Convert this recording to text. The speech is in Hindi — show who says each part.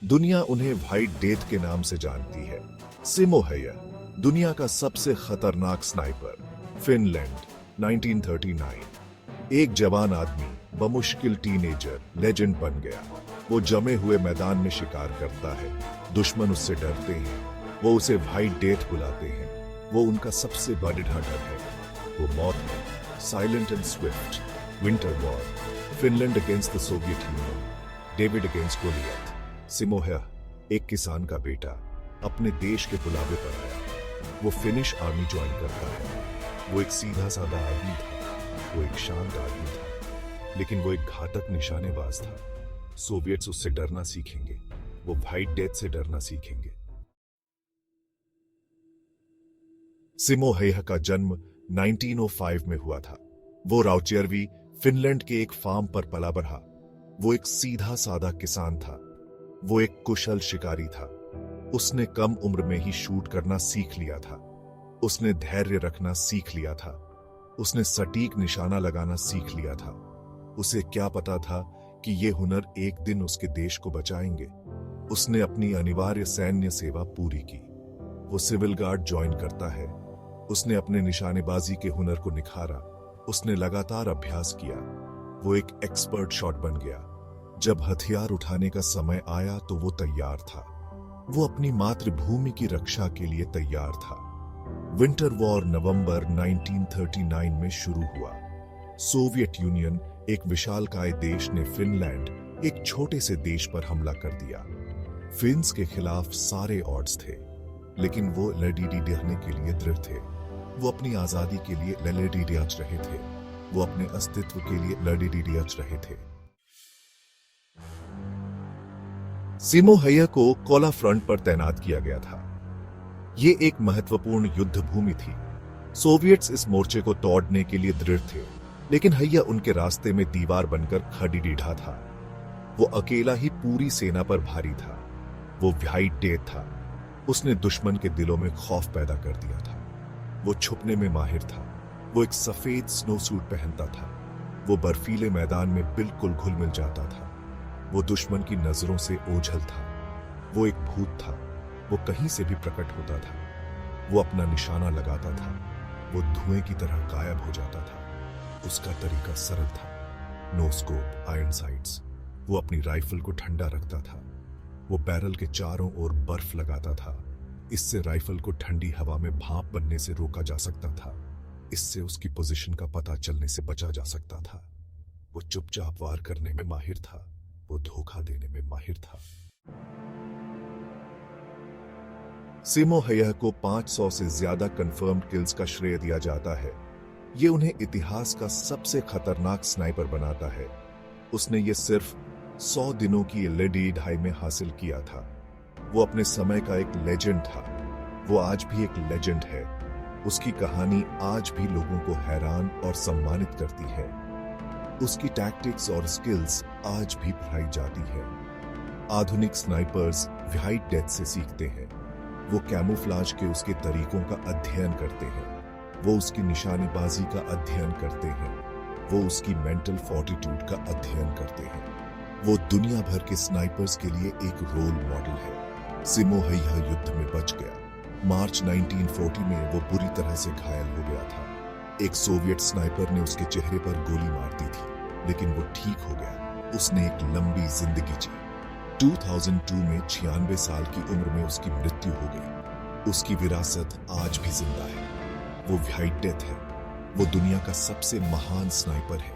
Speaker 1: दुनिया उन्हें व्हाइट डेथ के नाम से जानती है। सिमो हैया, दुनिया का सबसे खतरनाक स्नाइपर। फिनलैंड, 1939। एक जवान आदमी, बमुश्किल टीनेजर, लेजेंड बन गया। वो जमे हुए मैदान में शिकार करता है। दुश्मन उससे डरते हैं। वो उसे व्हाइट डेथ बुलाते हैं। वो उनका सबसे बड़ा डर है। वो मौत है। Silent and swift. Winter war, Finland against the Soviet Union, David against Goliath. Simo Hayha, एक किसान का बेटा, अपने देश के बुलावे पर आया। वो फिनिश आर्मी ज्वाइन करता है। वो एक सीधा साधा आदमी था। वो एक शांत आदमी था, लेकिन वो एक घातक निशानेबाज था। सोवियट्स उससे डरना सीखेंगे। वो व्हाइट डेथ से डरना सीखेंगे। सिमो हैया का जन्म 1905 में हुआ था। वो राउचेरवी, फिनलैंड के एक फार्म पर पला बढ़ा। वो एक सीधा साधा किसान था। वो एक कुशल शिकारी था। उसने कम उम्र में ही शूट करना सीख लिया था। उसने धैर्य रखना सीख लिया था। उसने सटीक निशाना लगाना सीख लिया था। उसे क्या पता था कि ये हुनर एक दिन उसके देश को बचाएंगे। उसने अपनी अनिवार्य सैन्य सेवा पूरी की। वो सिविल गार्ड ज्वाइन करता है। उसने अपने निशानेबाजी के हुनर को निखारा। उसने लगातार अभ्यास किया। वो एक एक्सपर्ट शॉट बन गया। जब हथियार उठाने का समय आया तो वो तैयार था। वो अपनी मातृभूमि की रक्षा के लिए तैयार था। विंटर वॉर नवंबर 1939 में शुरू हुआ। सोवियत यूनियन, एक विशालकाय देश, ने फिनलैंड, एक छोटे से देश पर हमला कर दिया। फिन्स के खिलाफ सारे ऑड्स थे, लेकिन वो लड़ने के लिए दृढ़ थे। वो अपनी आजादी के लिए लड़च रहे थे। वो अपने अस्तित्व के लिए लड़च रहे थे। सिमो हैया को कोला फ्रंट पर तैनात किया गया था। यह एक महत्वपूर्ण युद्ध भूमि थी। सोवियट्स इस मोर्चे को तोड़ने के लिए दृढ़ थे, लेकिन हैया उनके रास्ते में दीवार बनकर खड़ी डीढ़ा था। वो अकेला ही पूरी सेना पर भारी था। वो व्हाइट डेथ था। उसने दुश्मन के दिलों में खौफ पैदा कर दिया था। वो छुपने में माहिर था। वो एक सफेद स्नो सूट पहनता था। वो बर्फीले मैदान में बिल्कुल घुल मिल जाता था। वो दुश्मन की नजरों से ओझल था। वो एक भूत था। वो कहीं से भी प्रकट होता था। वो अपना निशाना लगाता था। वो धुएं की तरह गायब हो जाता था। उसका तरीका सरल था। No scope, iron sights. वो अपनी राइफल को ठंडा रखता था। वो बैरल के चारों ओर बर्फ लगाता था। इससे राइफल को ठंडी हवा में भाप बनने से रोका जा सकता था। इससे उसकी पोजीशन का पता चलने से बचा जा सकता था। वो चुपचाप वार करने में माहिर था। वो धोखा देने में माहिर था। सिमो हैया को 500 से ज्यादा कंफर्म्ड किल्स का श्रेय दिया जाता है। ये उन्हें इतिहास का सबसे खतरनाक स्नाइपर बनाता है। उसने ये सिर्फ 100 दिनों की लड़ाई में हासिल किया था। वो अपने समय का एक लेजेंड था। वो आज भी एक लेजेंड है। उसकी कहानी आज भी लोगों को हैरान और सम्मानित करती है। उसकी टैक्टिक्स और स्किल्स आज भी पढ़ाई जाती है। आधुनिक स्नाइपर्स व्हाइट डेथ से सीखते हैं। वो कैमोफ्लाज के उसके तरीकों का अध्ययन करते हैं। वो उसकी निशानेबाजी का अध्ययन करते हैं। वो उसकी मेंटल फोर्टिट्यूड का अध्ययन करते हैं। वो दुनिया भर के स्नाइपर्स के लिए एक रोल मॉडल है। सिमो हैया युद्ध में बच गया। मार्च 1940 में वो बुरी तरह से घायल हो गया था। एक सोवियत स्नाइपर ने उसके चेहरे पर गोली मार दी थी, लेकिन वो ठीक हो गया। उसने एक लंबी जिंदगी जी। 2002 में 96 साल की उम्र में उसकी मृत्यु हो गई। उसकी विरासत आज भी जिंदा है। वो व्हाइट डेथ है। वो दुनिया का सबसे महान स्नाइपर है।